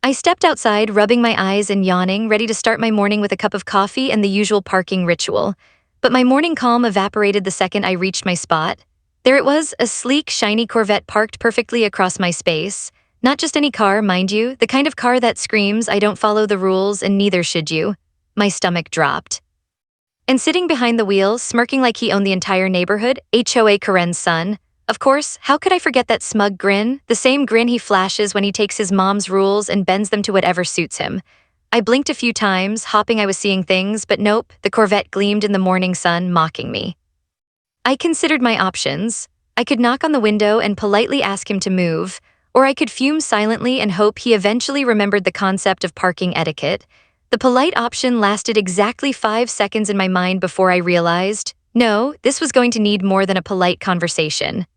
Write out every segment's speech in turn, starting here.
I stepped outside, rubbing my eyes and yawning, ready to start my morning with a cup of coffee and the usual parking ritual. But my morning calm evaporated the second I reached my spot. There it was, a sleek, shiny Corvette parked perfectly across my space. Not just any car, mind you, the kind of car that screams, "I don't follow the rules and neither should you." My stomach dropped. And sitting behind the wheel, smirking like he owned the entire neighborhood, HOA Karen's son. Of course, how could I forget that smug grin? The same grin he flashes when he takes his mom's rules and bends them to whatever suits him. I blinked a few times, hoping I was seeing things, but nope, the Corvette gleamed in the morning sun, mocking me. I considered my options. I could knock on the window and politely ask him to move, or I could fume silently and hope he eventually remembered the concept of parking etiquette. The polite option lasted exactly 5 seconds in my mind before I realized, no, this was going to need more than a polite conversation.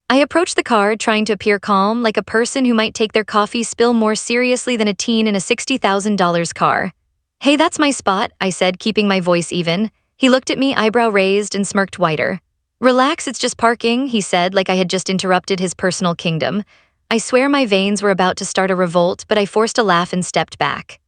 I approached the car, trying to appear calm, like a person who might take their coffee spill more seriously than a teen in a $60,000 car. "Hey, that's my spot," I said, keeping my voice even. He looked at me, eyebrow raised, and smirked wider. "Relax, it's just parking," he said, like I had just interrupted his personal kingdom. I swear my veins were about to start a revolt, but I forced a laugh and stepped back.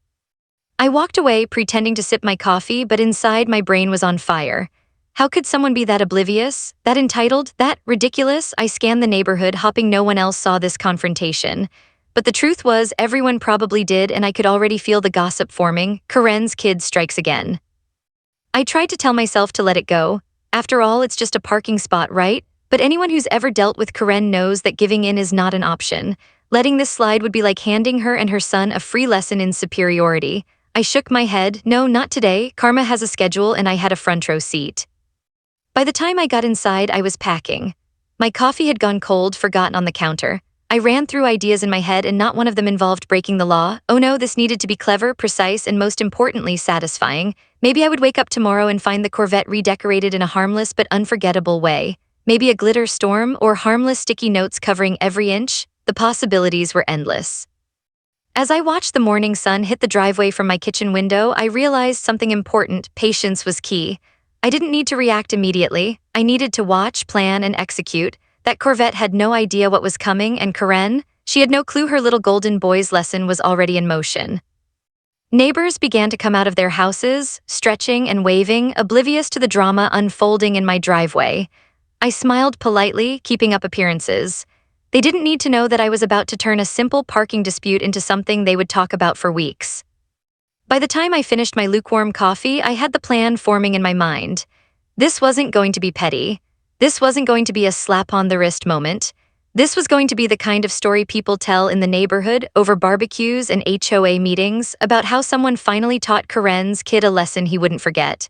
I walked away, pretending to sip my coffee, but inside my brain was on fire. How could someone be that oblivious, that entitled, that ridiculous? I scanned the neighborhood, hoping no one else saw this confrontation. But the truth was, everyone probably did, and I could already feel the gossip forming. Karen's kid strikes again. I tried to tell myself to let it go. After all, it's just a parking spot, right? But anyone who's ever dealt with Karen knows that giving in is not an option. Letting this slide would be like handing her and her son a free lesson in superiority. I shook my head. No, not today. Karma has a schedule and I had a front row seat. By the time I got inside, I was packing. My coffee had gone cold, forgotten on the counter. I ran through ideas in my head and not one of them involved breaking the law. Oh no, this needed to be clever, precise, and most importantly, satisfying. Maybe I would wake up tomorrow and find the Corvette redecorated in a harmless but unforgettable way. Maybe a glitter storm or harmless sticky notes covering every inch. The possibilities were endless. As I watched the morning sun hit the driveway from my kitchen window, I realized something important. Patience was key. I didn't need to react immediately. I needed to watch, plan, and execute. That Corvette had no idea what was coming, and Karen, she had no clue her little golden boy's lesson was already in motion. Neighbors began to come out of their houses, stretching and waving, oblivious to the drama unfolding in my driveway. I smiled politely, keeping up appearances. They didn't need to know that I was about to turn a simple parking dispute into something they would talk about for weeks. By the time I finished my lukewarm coffee, I had the plan forming in my mind. This wasn't going to be petty. This wasn't going to be a slap-on-the-wrist moment. This was going to be the kind of story people tell in the neighborhood over barbecues and HOA meetings about how someone finally taught Karen's kid a lesson he wouldn't forget.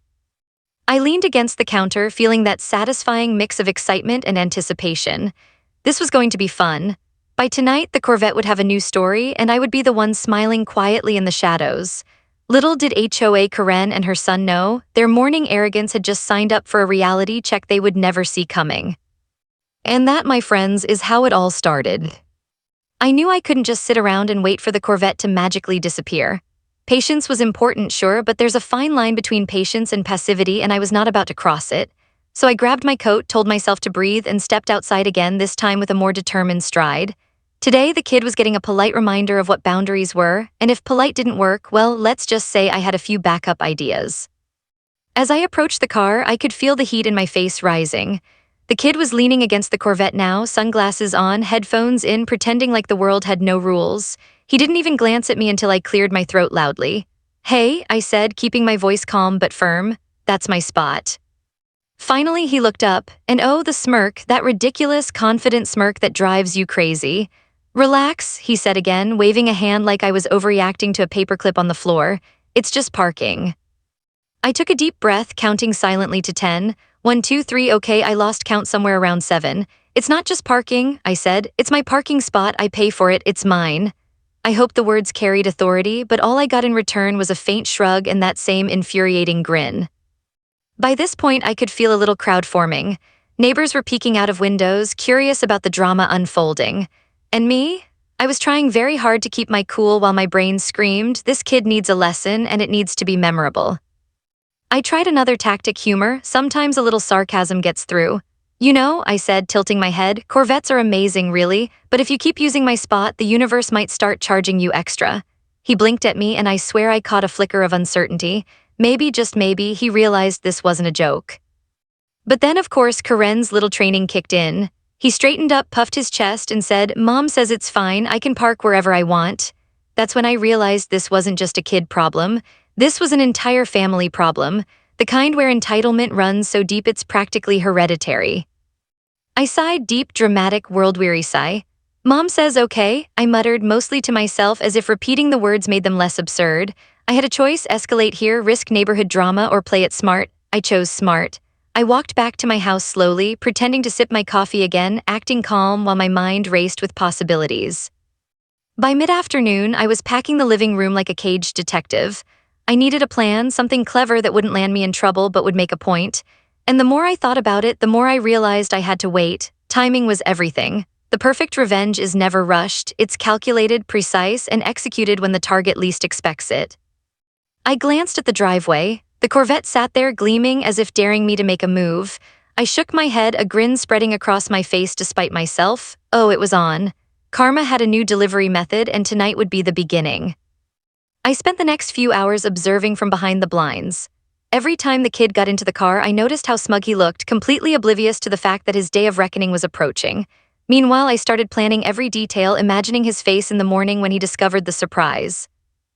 I leaned against the counter, feeling that satisfying mix of excitement and anticipation. This was going to be fun. By tonight, the Corvette would have a new story, and I would be the one smiling quietly in the shadows. Little did HOA Karen and her son know, their morning arrogance had just signed up for a reality check they would never see coming. And that, my friends, is how it all started. I knew I couldn't just sit around and wait for the Corvette to magically disappear. Patience was important, sure, but there's a fine line between patience and passivity, and I was not about to cross it. So I grabbed my coat, told myself to breathe, and stepped outside again, this time with a more determined stride. Today, the kid was getting a polite reminder of what boundaries were, and if polite didn't work, well, let's just say I had a few backup ideas. As I approached the car, I could feel the heat in my face rising. The kid was leaning against the Corvette now, sunglasses on, headphones in, pretending like the world had no rules. He didn't even glance at me until I cleared my throat loudly. "Hey," I said, keeping my voice calm but firm. "That's my spot." Finally, he looked up, and oh, the smirk, that ridiculous, confident smirk that drives you crazy. "Relax," he said again, waving a hand like I was overreacting to a paperclip on the floor. "It's just parking." I took a deep breath, counting silently to 10. 1, 2, 3, okay, I lost count somewhere around 7. "It's not just parking," I said. "It's my parking spot, I pay for it, it's mine." I hoped the words carried authority, but all I got in return was a faint shrug and that same infuriating grin. By this point, I could feel a little crowd forming. Neighbors were peeking out of windows, curious about the drama unfolding. And me? I was trying very hard to keep my cool while my brain screamed, "This kid needs a lesson, and it needs to be memorable." I tried another tactic, humor. Sometimes a little sarcasm gets through. You know, I said, tilting my head, Corvettes are amazing, really, but if you keep using my spot, the universe might start charging you extra. He blinked at me, and I swear I caught a flicker of uncertainty. Maybe, just maybe, he realized this wasn't a joke. But then, of course, Karen's little training kicked in. He straightened up, puffed his chest, and said, Mom says it's fine, I can park wherever I want. That's when I realized this wasn't just a kid problem. This was an entire family problem, the kind where entitlement runs so deep it's practically hereditary. I sighed deep, dramatic, world-weary sigh. Mom says okay, I muttered, mostly to myself as if repeating the words made them less absurd. I had a choice: escalate here, risk neighborhood drama, or play it smart. I chose smart. I walked back to my house slowly, pretending to sip my coffee again, acting calm while my mind raced with possibilities. By mid-afternoon, I was packing the living room like a caged detective. I needed a plan, something clever that wouldn't land me in trouble but would make a point. And the more I thought about it, the more I realized I had to wait. Timing was everything. The perfect revenge is never rushed, it's calculated, precise, and executed when the target least expects it. I glanced at the driveway. The Corvette sat there gleaming as if daring me to make a move. I shook my head, a grin spreading across my face despite myself. Oh, it was on. Karma had a new delivery method, and tonight would be the beginning. I spent the next few hours observing from behind the blinds. Every time the kid got into the car, I noticed how smug he looked, completely oblivious to the fact that his day of reckoning was approaching. Meanwhile, I started planning every detail, imagining his face in the morning when he discovered the surprise.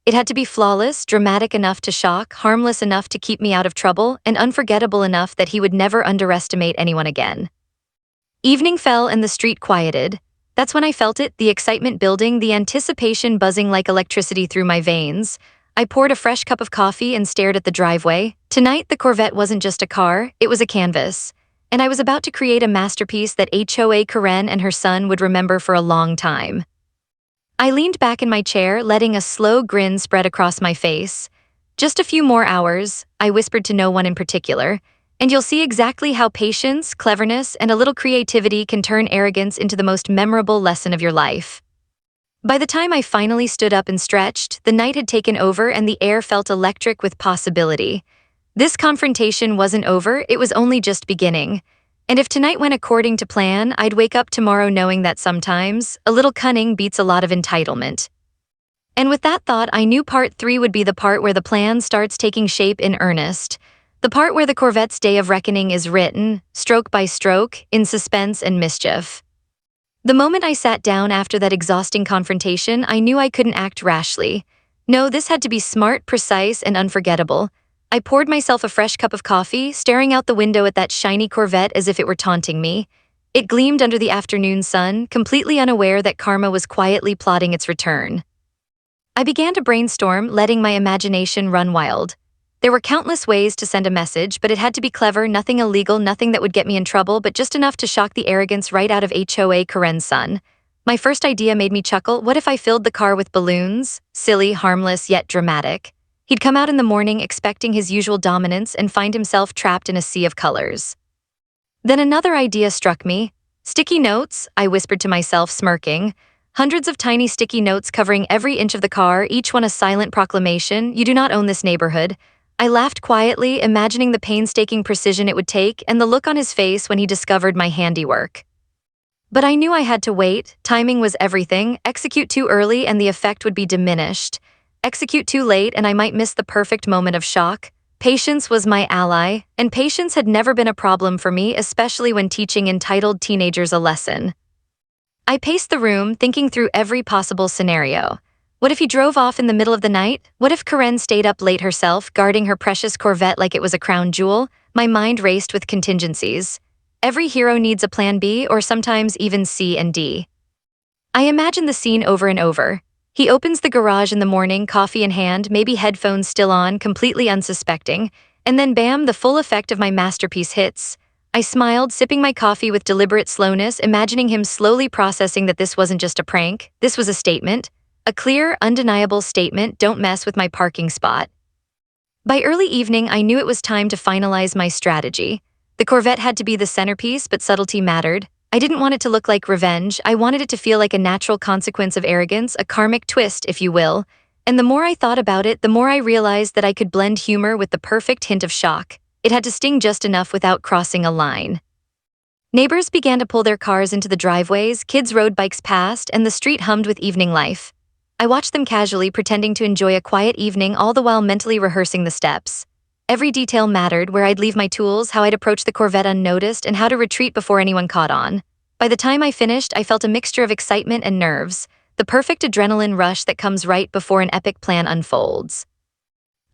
It had to be flawless, dramatic enough to shock, harmless enough to keep me out of trouble, and unforgettable enough that he would never underestimate anyone again. Evening fell and the street quieted. That's when I felt it, the excitement building, the anticipation buzzing like electricity through my veins. I poured a fresh cup of coffee and stared at the driveway. Tonight, the Corvette wasn't just a car, it was a canvas. And I was about to create a masterpiece that HOA Karen and her son would remember for a long time. I leaned back in my chair, letting a slow grin spread across my face. Just a few more hours, I whispered to no one in particular, and you'll see exactly how patience, cleverness, and a little creativity can turn arrogance into the most memorable lesson of your life. By the time I finally stood up and stretched, the night had taken over and the air felt electric with possibility. This confrontation wasn't over, it was only just beginning. And if tonight went according to plan, I'd wake up tomorrow knowing that sometimes a little cunning beats a lot of entitlement. And with that thought, I knew part 3 would be the part where the plan starts taking shape in earnest. The part where the Corvette's day of reckoning is written, stroke by stroke, in suspense and mischief. The moment I sat down after that exhausting confrontation, I knew I couldn't act rashly. No, this had to be smart, precise, and unforgettable. I poured myself a fresh cup of coffee, staring out the window at that shiny Corvette as if it were taunting me. It gleamed under the afternoon sun, completely unaware that karma was quietly plotting its return. I began to brainstorm, letting my imagination run wild. There were countless ways to send a message, but it had to be clever, nothing illegal, nothing that would get me in trouble, but just enough to shock the arrogance right out of HOA Karen's son. My first idea made me chuckle. What if I filled the car with balloons? Silly, harmless, yet dramatic. He'd come out in the morning expecting his usual dominance and find himself trapped in a sea of colors. Then another idea struck me. Sticky notes, I whispered to myself, smirking. Hundreds of tiny sticky notes covering every inch of the car, each one a silent proclamation: you do not own this neighborhood. I laughed quietly, imagining the painstaking precision it would take and the look on his face when he discovered my handiwork. But I knew I had to wait. Timing was everything. Execute too early and the effect would be diminished. Execute too late and I might miss the perfect moment of shock. Patience was my ally, and patience had never been a problem for me, especially when teaching entitled teenagers a lesson. I paced the room, thinking through every possible scenario. What if he drove off in the middle of the night? What if Karen stayed up late herself, guarding her precious Corvette like it was a crown jewel? My mind raced with contingencies. Every hero needs a plan B, or sometimes even C and D. I imagined the scene over and over. He opens the garage in the morning, coffee in hand, maybe headphones still on, completely unsuspecting, and then bam, the full effect of my masterpiece hits. I smiled, sipping my coffee with deliberate slowness, imagining him slowly processing that this wasn't just a prank, this was a statement. A clear, undeniable statement: don't mess with my parking spot. By early evening, I knew it was time to finalize my strategy. The Corvette had to be the centerpiece, but subtlety mattered. I didn't want it to look like revenge. I wanted it to feel like a natural consequence of arrogance, a karmic twist, if you will. And the more I thought about it, the more I realized that I could blend humor with the perfect hint of shock. It had to sting just enough without crossing a line. Neighbors began to pull their cars into the driveways, kids rode bikes past, and the street hummed with evening life. I watched them casually, pretending to enjoy a quiet evening, all the while mentally rehearsing the steps. Every detail mattered: where I'd leave my tools, how I'd approach the Corvette unnoticed, and how to retreat before anyone caught on. By the time I finished, I felt a mixture of excitement and nerves, the perfect adrenaline rush that comes right before an epic plan unfolds.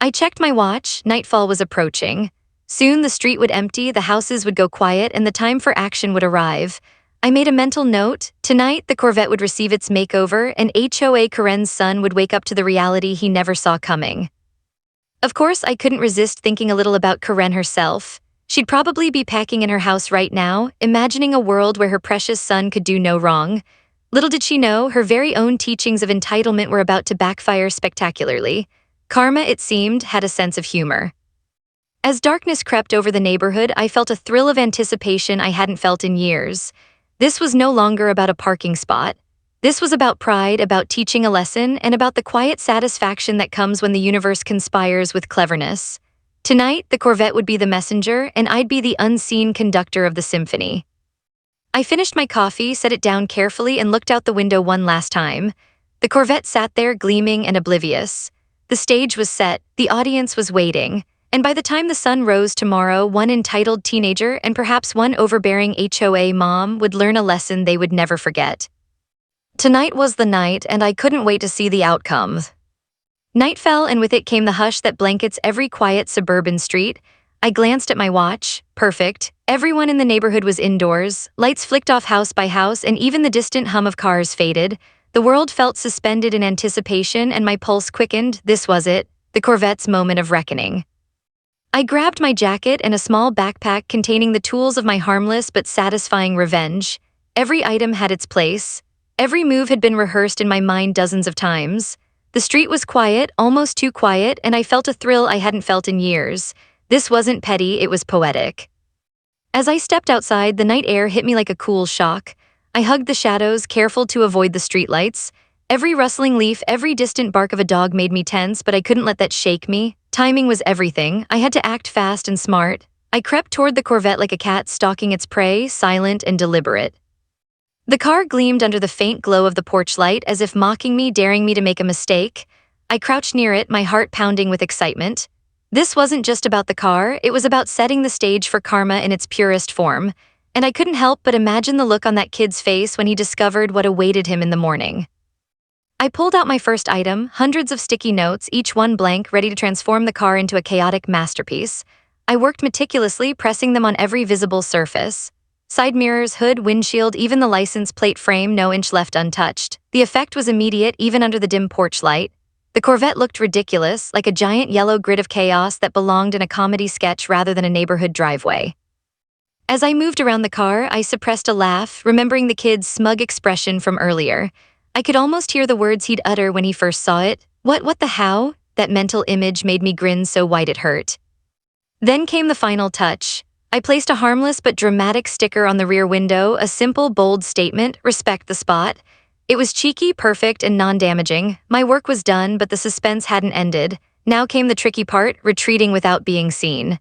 I checked my watch. Nightfall was approaching. Soon the street would empty, the houses would go quiet, and the time for action would arrive. I made a mental note: tonight the Corvette would receive its makeover, and HOA Karen's son would wake up to the reality he never saw coming. Of course, I couldn't resist thinking a little about Karen herself. She'd probably be packing in her house right now, imagining a world where her precious son could do no wrong. Little did she know, her very own teachings of entitlement were about to backfire spectacularly. Karma, it seemed, had a sense of humor. As darkness crept over the neighborhood, I felt a thrill of anticipation I hadn't felt in years. This was no longer about a parking spot. This was about pride, about teaching a lesson, and about the quiet satisfaction that comes when the universe conspires with cleverness. Tonight, the Corvette would be the messenger, and I'd be the unseen conductor of the symphony. I finished my coffee, set it down carefully, and looked out the window one last time. The Corvette sat there, gleaming and oblivious. The stage was set, the audience was waiting, and by the time the sun rose tomorrow, one entitled teenager and perhaps one overbearing HOA mom would learn a lesson they would never forget. Tonight was the night, and I couldn't wait to see the outcome. Night fell, and with it came the hush that blankets every quiet suburban street. I glanced at my watch. Perfect. Everyone in the neighborhood was indoors, lights flicked off house by house, and even the distant hum of cars faded. The world felt suspended in anticipation, and my pulse quickened. This was it, the Corvette's moment of reckoning. I grabbed my jacket and a small backpack containing the tools of my harmless but satisfying revenge. Every item had its place. Every move had been rehearsed in my mind dozens of times. The street was quiet, almost too quiet, and I felt a thrill I hadn't felt in years. This wasn't petty, it was poetic. As I stepped outside, the night air hit me like a cool shock. I hugged the shadows, careful to avoid the streetlights. Every rustling leaf, every distant bark of a dog made me tense, but I couldn't let that shake me. Timing was everything. I had to act fast and smart. I crept toward the Corvette like a cat stalking its prey, silent and deliberate. The car gleamed under the faint glow of the porch light, as if mocking me, daring me to make a mistake. I crouched near it, my heart pounding with excitement. This wasn't just about the car, it was about setting the stage for Karma in its purest form. And I couldn't help but imagine the look on that kid's face when he discovered what awaited him in the morning. I pulled out my first item, hundreds of sticky notes, each one blank, ready to transform the car into a chaotic masterpiece. I worked meticulously, pressing them on every visible surface. Side mirrors, hood, windshield, even the license plate frame, no inch left untouched. The effect was immediate, even under the dim porch light. The Corvette looked ridiculous, like a giant yellow grid of chaos that belonged in a comedy sketch rather than a neighborhood driveway. As I moved around the car, I suppressed a laugh, remembering the kid's smug expression from earlier. I could almost hear the words he'd utter when he first saw it. What the how? That mental image made me grin so wide it hurt. Then came the final touch. I placed a harmless but dramatic sticker on the rear window, a simple, bold statement: respect the spot. It was cheeky, perfect, and non-damaging. My work was done, but the suspense hadn't ended. Now came the tricky part: retreating without being seen.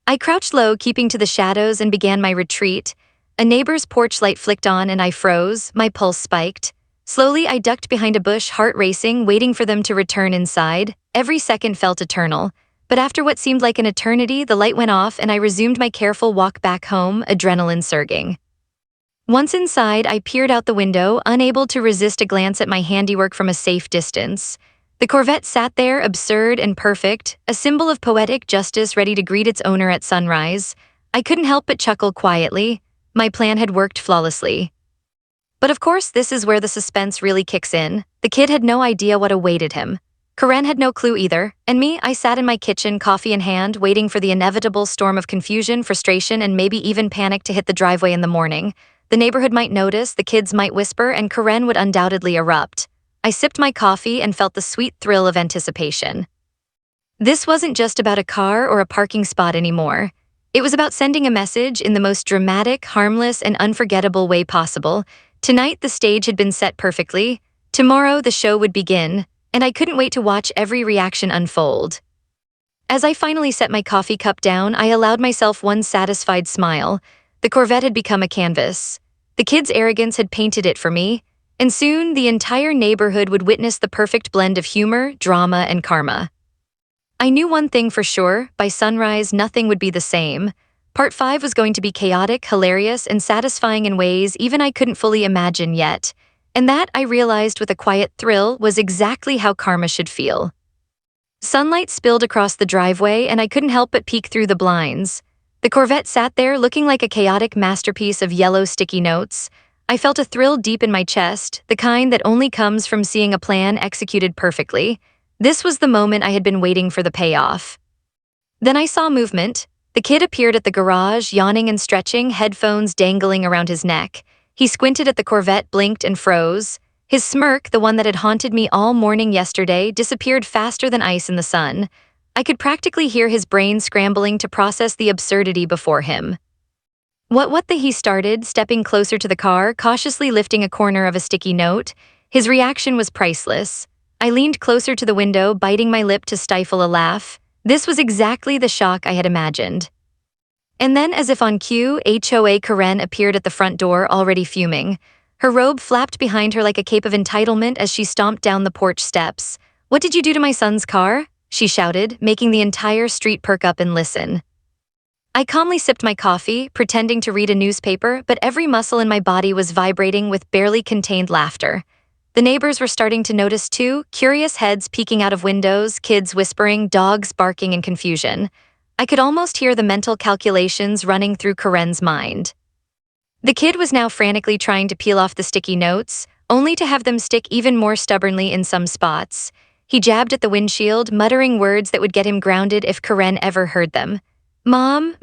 I crouched low, keeping to the shadows, and began my retreat. A neighbor's porch light flicked on, and I froze. My pulse spiked. Slowly, I ducked behind a bush, heart racing, waiting for them to return inside. Every second felt eternal. But after what seemed like an eternity, the light went off, and I resumed my careful walk back home, adrenaline surging. Once inside, I peered out the window, unable to resist a glance at my handiwork from a safe distance. The Corvette sat there, absurd and perfect, a symbol of poetic justice ready to greet its owner at sunrise. I couldn't help but chuckle quietly. My plan had worked flawlessly. But of course, this is where the suspense really kicks in. The kid had no idea what awaited him. Karen had no clue either, and me, I sat in my kitchen, coffee in hand, waiting for the inevitable storm of confusion, frustration, and maybe even panic to hit the driveway in the morning. The neighborhood might notice, the kids might whisper, and Karen would undoubtedly erupt. I sipped my coffee and felt the sweet thrill of anticipation. This wasn't just about a car or a parking spot anymore. It was about sending a message in the most dramatic, harmless, and unforgettable way possible. Tonight, the stage had been set perfectly. Tomorrow, the show would begin, and I couldn't wait to watch every reaction unfold. As I finally set my coffee cup down, I allowed myself one satisfied smile. The Corvette had become a canvas. The kids' arrogance had painted it for me, and soon the entire neighborhood would witness the perfect blend of humor, drama, and karma. I knew one thing for sure: by sunrise, nothing would be the same. Part 5 was going to be chaotic, hilarious, and satisfying in ways even I couldn't fully imagine yet. And that, I realized with a quiet thrill, was exactly how karma should feel. Sunlight spilled across the driveway, and I couldn't help but peek through the blinds. The Corvette sat there looking like a chaotic masterpiece of yellow sticky notes. I felt a thrill deep in my chest, the kind that only comes from seeing a plan executed perfectly. This was the moment I had been waiting for, the payoff. Then I saw movement. The kid appeared at the garage, yawning and stretching, headphones dangling around his neck. He squinted at the Corvette, blinked, and froze. His smirk, the one that had haunted me all morning yesterday, disappeared faster than ice in the sun. I could practically hear his brain scrambling to process the absurdity before him. What the he started, stepping closer to the car, cautiously lifting a corner of a sticky note. His reaction was priceless. I leaned closer to the window, biting my lip to stifle a laugh. This was exactly the shock I had imagined. And then, as if on cue, HOA Karen appeared at the front door, already fuming. Her robe flapped behind her like a cape of entitlement as she stomped down the porch steps. "What did you do to my son's car?" she shouted, making the entire street perk up and listen. I calmly sipped my coffee, pretending to read a newspaper, but every muscle in my body was vibrating with barely contained laughter. The neighbors were starting to notice too, curious heads peeking out of windows, kids whispering, dogs barking in confusion. I could almost hear the mental calculations running through Karen's mind. The kid was now frantically trying to peel off the sticky notes, only to have them stick even more stubbornly in some spots. He jabbed at the windshield, muttering words that would get him grounded if Karen ever heard them. Mom,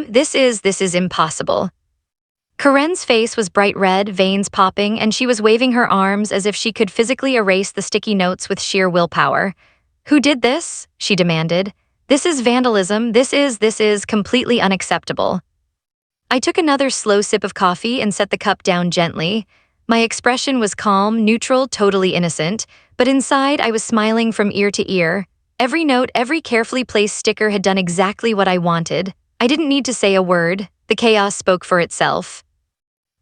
this is impossible." Karen's face was bright red, veins popping, and she was waving her arms as if she could physically erase the sticky notes with sheer willpower. "Who did this?" she demanded. "This is vandalism. This is completely unacceptable." I took another slow sip of coffee and set the cup down gently. My expression was calm, neutral, totally innocent, but inside I was smiling from ear to ear. Every note, every carefully placed sticker had done exactly what I wanted. I didn't need to say a word. The chaos spoke for itself.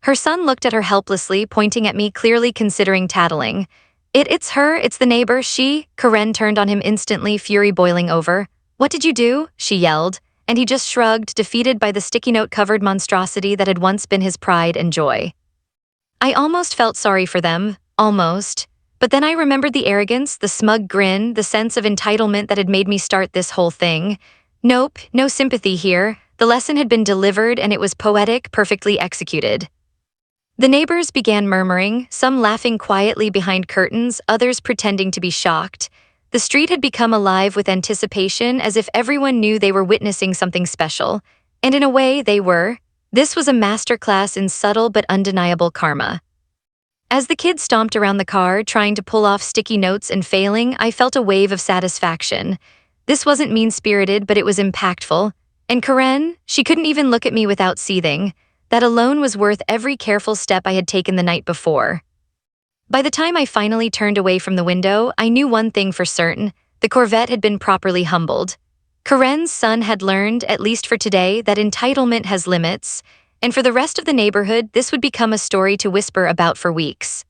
Her son looked at her helplessly, pointing at me, clearly considering tattling. It's her, it's the neighbor, she." Karen turned on him instantly, fury boiling over. "What did you do?" she yelled, and he just shrugged, defeated by the sticky note-covered monstrosity that had once been his pride and joy. I almost felt sorry for them, almost. But then I remembered the arrogance, the smug grin, the sense of entitlement that had made me start this whole thing. Nope, no sympathy here. The lesson had been delivered, and it was poetic, perfectly executed. The neighbors began murmuring, some laughing quietly behind curtains, others pretending to be shocked. The street had become alive with anticipation, as if everyone knew they were witnessing something special. And in a way, they were. This was a masterclass in subtle but undeniable karma. As the kids stomped around the car, trying to pull off sticky notes and failing, I felt a wave of satisfaction. This wasn't mean-spirited, but it was impactful. And Karen, she couldn't even look at me without seething. That alone was worth every careful step I had taken the night before. By the time I finally turned away from the window, I knew one thing for certain: the Corvette had been properly humbled. Karen's son had learned, at least for today, that entitlement has limits, and for the rest of the neighborhood, this would become a story to whisper about for weeks.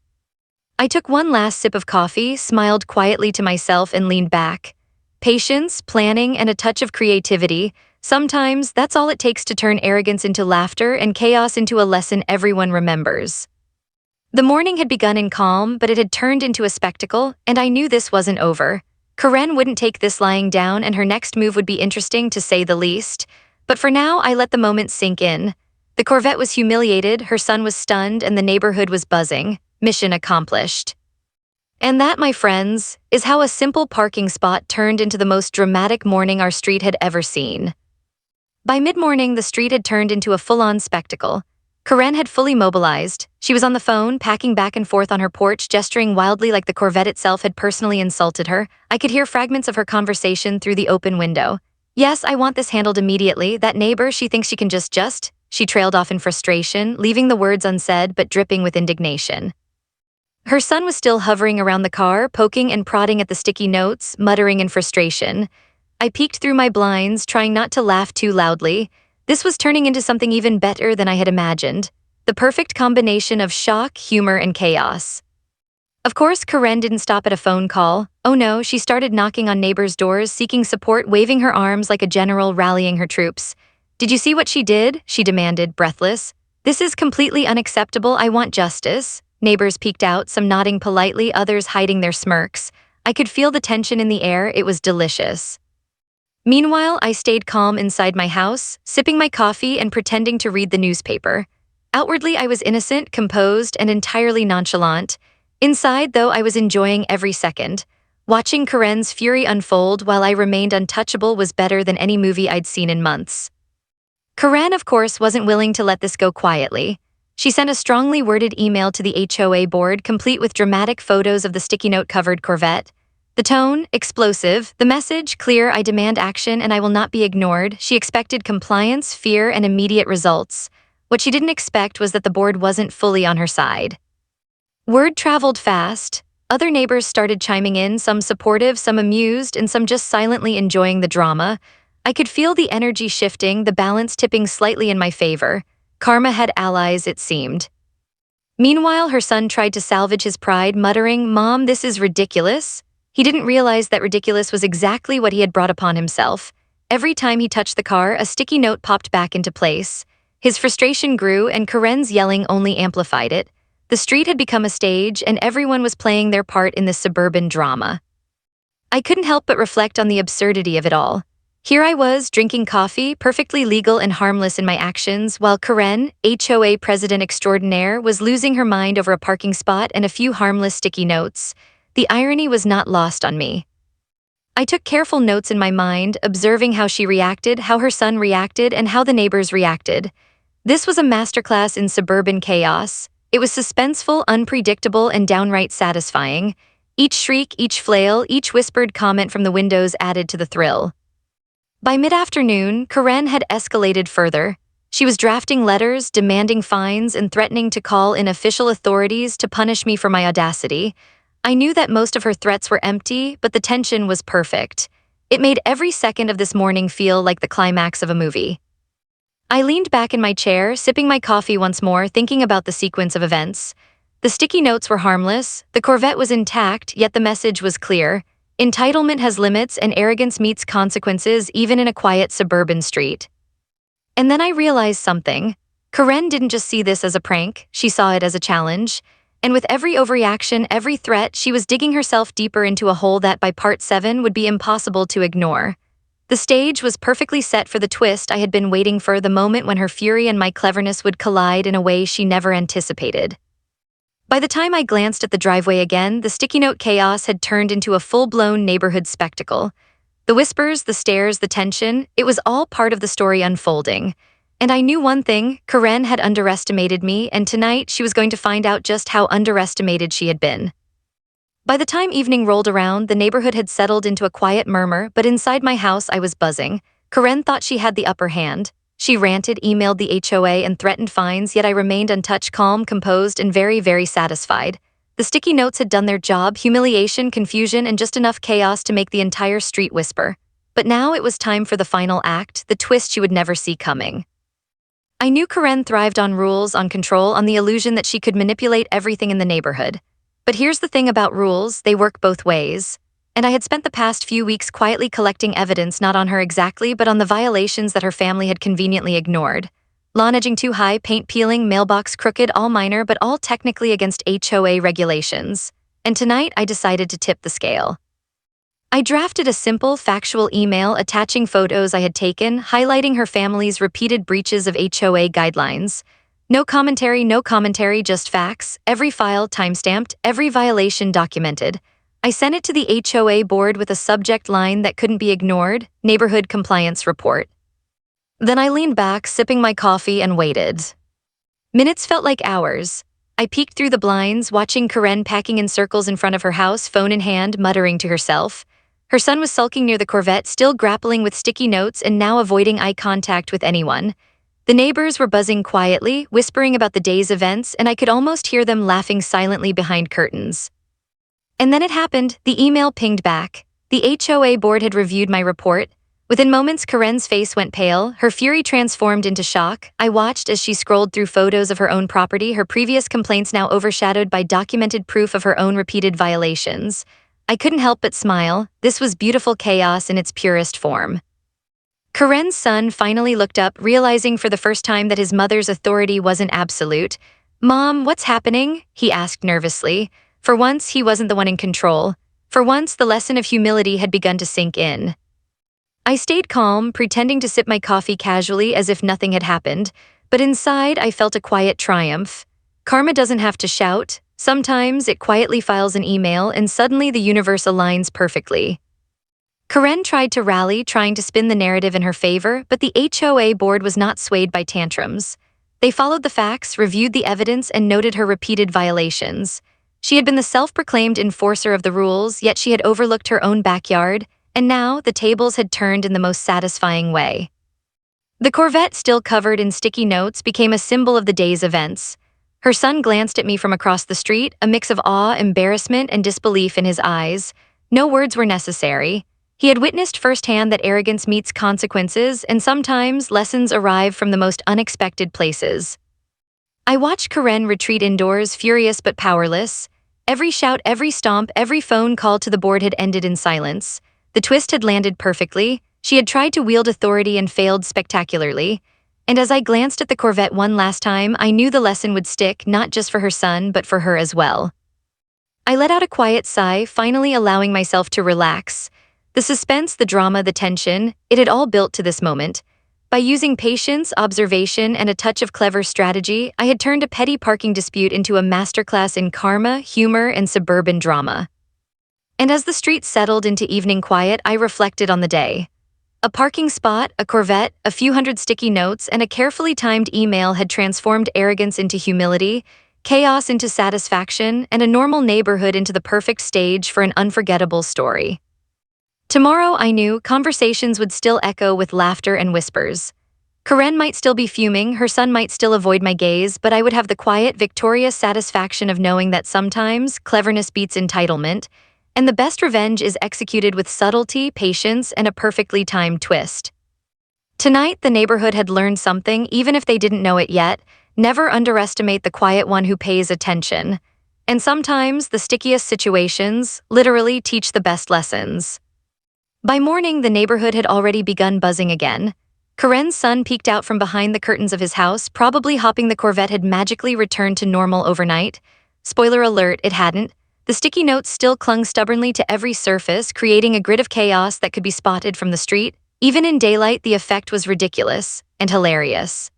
I took one last sip of coffee, smiled quietly to myself, and leaned back. Patience, planning, and a touch of creativity. Sometimes that's all it takes to turn arrogance into laughter and chaos into a lesson everyone remembers. The morning had begun in calm, but it had turned into a spectacle, and I knew this wasn't over. Karen wouldn't take this lying down, and her next move would be interesting, to say the least. But for now, I let the moment sink in. The Corvette was humiliated, her son was stunned, and the neighborhood was buzzing. Mission accomplished. And that, my friends, is how a simple parking spot turned into the most dramatic morning our street had ever seen. By mid-morning, the street had turned into a full-on spectacle. Karen had fully mobilized. She was on the phone, packing back and forth on her porch, gesturing wildly like the Corvette itself had personally insulted her. I could hear fragments of her conversation through the open window. "Yes, I want this handled immediately. That neighbor, she thinks she can just..." She trailed off in frustration, leaving the words unsaid but dripping with indignation. Her son was still hovering around the car, poking and prodding at the sticky notes, muttering in frustration. I peeked through my blinds, trying not to laugh too loudly. This was turning into something even better than I had imagined. The perfect combination of shock, humor, and chaos. Of course, Karen didn't stop at a phone call. Oh no, she started knocking on neighbors' doors, seeking support, waving her arms like a general rallying her troops. "Did you see what she did?" she demanded, breathless. "This is completely unacceptable. I want justice." Neighbors peeked out, some nodding politely, others hiding their smirks. I could feel the tension in the air. It was delicious. Meanwhile, I stayed calm inside my house, sipping my coffee and pretending to read the newspaper. Outwardly, I was innocent, composed, and entirely nonchalant. Inside, though, I was enjoying every second. Watching Karen's fury unfold while I remained untouchable was better than any movie I'd seen in months. Karen, of course, wasn't willing to let this go quietly. She sent a strongly worded email to the HOA board, complete with dramatic photos of the sticky note-covered Corvette. The tone, explosive. The message, clear: I demand action and I will not be ignored. She expected compliance, fear, and immediate results. What she didn't expect was that the board wasn't fully on her side. Word traveled fast. Other neighbors started chiming in, some supportive, some amused, and some just silently enjoying the drama. I could feel the energy shifting, the balance tipping slightly in my favor. Karma had allies, it seemed. Meanwhile, her son tried to salvage his pride, muttering, "Mom, this is ridiculous." He didn't realize that ridiculous was exactly what he had brought upon himself. Every time he touched the car, a sticky note popped back into place. His frustration grew, and Karen's yelling only amplified it. The street had become a stage, and everyone was playing their part in this suburban drama. I couldn't help but reflect on the absurdity of it all. Here I was, drinking coffee, perfectly legal and harmless in my actions, while Karen, HOA president extraordinaire, was losing her mind over a parking spot and a few harmless sticky notes. The irony was not lost on me. I took careful notes in my mind, observing how she reacted, how her son reacted, and how the neighbors reacted. This was a masterclass in suburban chaos. It was suspenseful, unpredictable, and downright satisfying. Each shriek, each flail, each whispered comment from the windows added to the thrill. By mid-afternoon, Karen had escalated further. She was drafting letters, demanding fines, and threatening to call in official authorities to punish me for my audacity. I knew that most of her threats were empty, but the tension was perfect. It made every second of this morning feel like the climax of a movie. I leaned back in my chair, sipping my coffee once more, thinking about the sequence of events. The sticky notes were harmless, the Corvette was intact, yet the message was clear. Entitlement has limits and arrogance meets consequences even in a quiet suburban street. And then I realized something. Karen didn't just see this as a prank, she saw it as a challenge. And with every overreaction, every threat, she was digging herself deeper into a hole that by part 7 would be impossible to ignore. The stage was perfectly set for the twist I had been waiting for, the moment when her fury and my cleverness would collide in a way she never anticipated. By the time I glanced at the driveway again, the sticky note chaos had turned into a full-blown neighborhood spectacle. The whispers, the stares, the tension, it was all part of the story unfolding. And I knew one thing: Karen had underestimated me, and tonight she was going to find out just how underestimated she had been. By the time evening rolled around, the neighborhood had settled into a quiet murmur, but inside my house I was buzzing. Karen thought she had the upper hand. She ranted, emailed the HOA, and threatened fines, yet I remained untouched, calm, composed, and very, very satisfied. The sticky notes had done their job: humiliation, confusion, and just enough chaos to make the entire street whisper. But now it was time for the final act, the twist she would never see coming. I knew Karen thrived on rules, on control, on the illusion that she could manipulate everything in the neighborhood. But here's the thing about rules: they work both ways. And I had spent the past few weeks quietly collecting evidence, not on her exactly, but on the violations that her family had conveniently ignored. Lawn edging too high, paint peeling, mailbox crooked, all minor, but all technically against HOA regulations. And tonight I decided to tip the scale. I drafted a simple, factual email attaching photos I had taken, highlighting her family's repeated breaches of HOA guidelines. No commentary, just facts, every file timestamped, every violation documented. I sent it to the HOA board with a subject line that couldn't be ignored: Neighborhood Compliance Report. Then I leaned back, sipping my coffee, and waited. Minutes felt like hours. I peeked through the blinds, watching Karen packing in circles in front of her house, phone in hand, muttering to herself. Her son was sulking near the Corvette, still grappling with sticky notes and now avoiding eye contact with anyone. The neighbors were buzzing quietly, whispering about the day's events, and I could almost hear them laughing silently behind curtains. And then it happened. The email pinged back. The HOA board had reviewed my report. Within moments, Karen's face went pale, her fury transformed into shock. I watched as she scrolled through photos of her own property, her previous complaints now overshadowed by documented proof of her own repeated violations. I couldn't help but smile. This was beautiful chaos in its purest form. Karen's son finally looked up, realizing for the first time that his mother's authority wasn't absolute. "Mom, what's happening?" he asked nervously. For once, he wasn't the one in control. For once, the lesson of humility had begun to sink in. I stayed calm, pretending to sip my coffee casually as if nothing had happened, but inside I felt a quiet triumph. Karma doesn't have to shout. Sometimes it quietly files an email and suddenly the universe aligns perfectly. Karen tried to rally, trying to spin the narrative in her favor, but the HOA board was not swayed by tantrums. They followed the facts, reviewed the evidence, and noted her repeated violations. She had been the self-proclaimed enforcer of the rules, yet she had overlooked her own backyard, and now the tables had turned in the most satisfying way. The Corvette, still covered in sticky notes, became a symbol of the day's events. Her son glanced at me from across the street, a mix of awe, embarrassment, and disbelief in his eyes. No words were necessary. He had witnessed firsthand that arrogance meets consequences, and sometimes lessons arrive from the most unexpected places. I watched Karen retreat indoors, furious but powerless. Every shout, every stomp, every phone call to the board had ended in silence. The twist had landed perfectly. She had tried to wield authority and failed spectacularly. And as I glanced at the Corvette one last time, I knew the lesson would stick, not just for her son, but for her as well. I let out a quiet sigh, finally allowing myself to relax. The suspense, the drama, the tension, it had all built to this moment. By using patience, observation, and a touch of clever strategy, I had turned a petty parking dispute into a masterclass in karma, humor, and suburban drama. And as the street settled into evening quiet, I reflected on the day. A parking spot, a Corvette, a few hundred sticky notes, and a carefully timed email had transformed arrogance into humility, chaos into satisfaction, and a normal neighborhood into the perfect stage for an unforgettable story. Tomorrow, I knew, conversations would still echo with laughter and whispers. Karen might still be fuming, her son might still avoid my gaze, but I would have the quiet, victorious satisfaction of knowing that sometimes cleverness beats entitlement, and the best revenge is executed with subtlety, patience, and a perfectly timed twist. Tonight, the neighborhood had learned something, even if they didn't know it yet. Never underestimate the quiet one who pays attention. And sometimes, the stickiest situations literally teach the best lessons. By morning, the neighborhood had already begun buzzing again. Karen's son peeked out from behind the curtains of his house, probably hoping the Corvette had magically returned to normal overnight. Spoiler alert, it hadn't. The sticky notes still clung stubbornly to every surface, creating a grid of chaos that could be spotted from the street. Even in daylight, the effect was ridiculous and hilarious.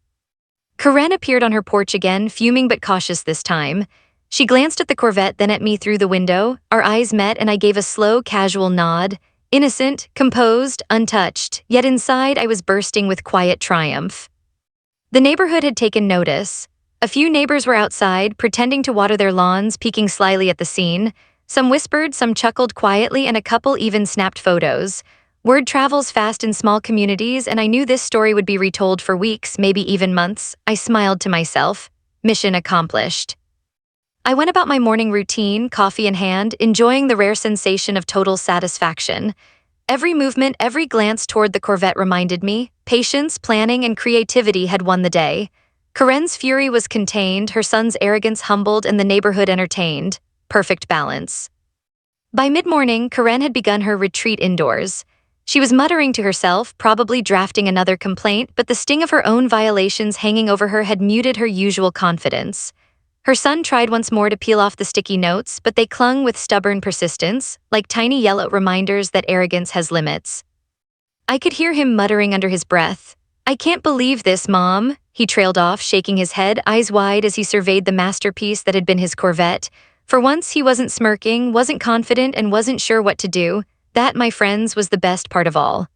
Karen appeared on her porch again, fuming but cautious this time. She glanced at the Corvette, then at me through the window. Our eyes met, and I gave a slow, casual nod. Innocent, composed, untouched, yet inside I was bursting with quiet triumph. The neighborhood had taken notice. A few neighbors were outside, pretending to water their lawns, peeking slyly at the scene. Some whispered, some chuckled quietly, and a couple even snapped photos. Word travels fast in small communities, and I knew this story would be retold for weeks, maybe even months. I smiled to myself. Mission accomplished. I went about my morning routine, coffee in hand, enjoying the rare sensation of total satisfaction. Every movement, every glance toward the Corvette reminded me, patience, planning, and creativity had won the day. Karen's fury was contained, her son's arrogance humbled, and the neighborhood entertained. Perfect balance. By mid-morning, Karen had begun her retreat indoors. She was muttering to herself, probably drafting another complaint, but the sting of her own violations hanging over her had muted her usual confidence. Her son tried once more to peel off the sticky notes, but they clung with stubborn persistence, like tiny yellow reminders that arrogance has limits. I could hear him muttering under his breath. "I can't believe this, Mom," he trailed off, shaking his head, eyes wide as he surveyed the masterpiece that had been his Corvette. For once, he wasn't smirking, wasn't confident, and wasn't sure what to do. That, my friends, was the best part of all.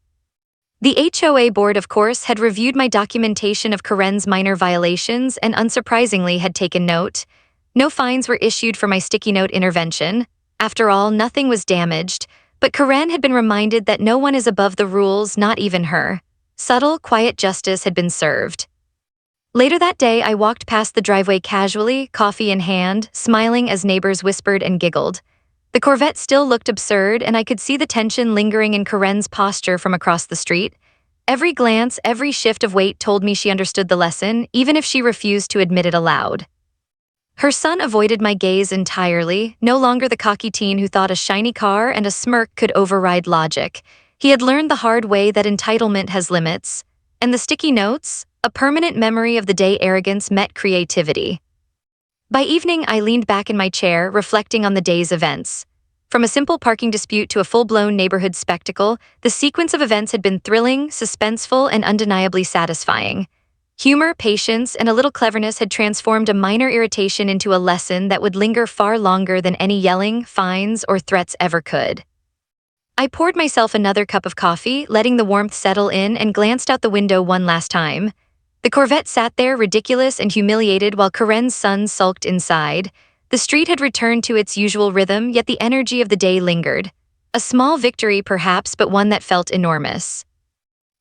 The HOA board, of course, had reviewed my documentation of Karen's minor violations and unsurprisingly had taken note. No fines were issued for my sticky note intervention. After all, nothing was damaged, but Karen had been reminded that no one is above the rules, not even her. Subtle, quiet justice had been served. Later that day, I walked past the driveway casually, coffee in hand, smiling as neighbors whispered and giggled. The Corvette still looked absurd, and I could see the tension lingering in Karen's posture from across the street. Every glance, every shift of weight told me she understood the lesson, even if she refused to admit it aloud. Her son avoided my gaze entirely, no longer the cocky teen who thought a shiny car and a smirk could override logic. He had learned the hard way that entitlement has limits, and the sticky notes, a permanent memory of the day arrogance met creativity. By evening, I leaned back in my chair, reflecting on the day's events. From a simple parking dispute to a full-blown neighborhood spectacle, the sequence of events had been thrilling, suspenseful, and undeniably satisfying. Humor, patience, and a little cleverness had transformed a minor irritation into a lesson that would linger far longer than any yelling, fines, or threats ever could. I poured myself another cup of coffee, letting the warmth settle in, and glanced out the window one last time. The Corvette sat there, ridiculous and humiliated, while Karen's son sulked inside. The street had returned to its usual rhythm, yet the energy of the day lingered. A small victory, perhaps, but one that felt enormous.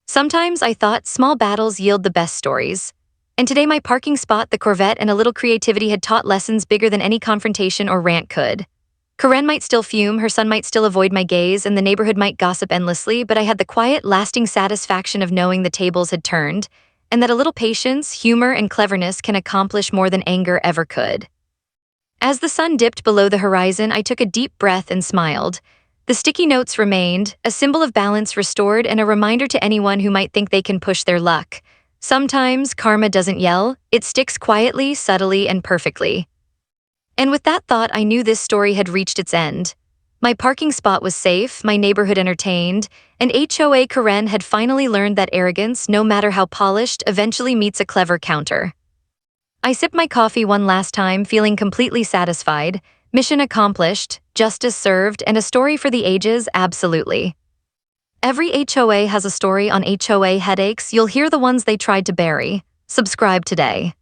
Sometimes I thought small battles yield the best stories. And today my parking spot, the Corvette, and a little creativity had taught lessons bigger than any confrontation or rant could. Karen might still fume, her son might still avoid my gaze, and the neighborhood might gossip endlessly, but I had the quiet, lasting satisfaction of knowing the tables had turned, and that a little patience, humor, and cleverness can accomplish more than anger ever could. As the sun dipped below the horizon, I took a deep breath and smiled. The sticky notes remained, a symbol of balance restored and a reminder to anyone who might think they can push their luck. Sometimes karma doesn't yell, it sticks quietly, subtly, and perfectly. And with that thought, I knew this story had reached its end. My parking spot was safe, my neighborhood entertained, and HOA Karen had finally learned that arrogance, no matter how polished, eventually meets a clever counter. I sipped my coffee one last time, feeling completely satisfied. Mission accomplished, justice served, and a story for the ages, absolutely. Every HOA has a story on HOA Headaches. You'll hear the ones they tried to bury. Subscribe today.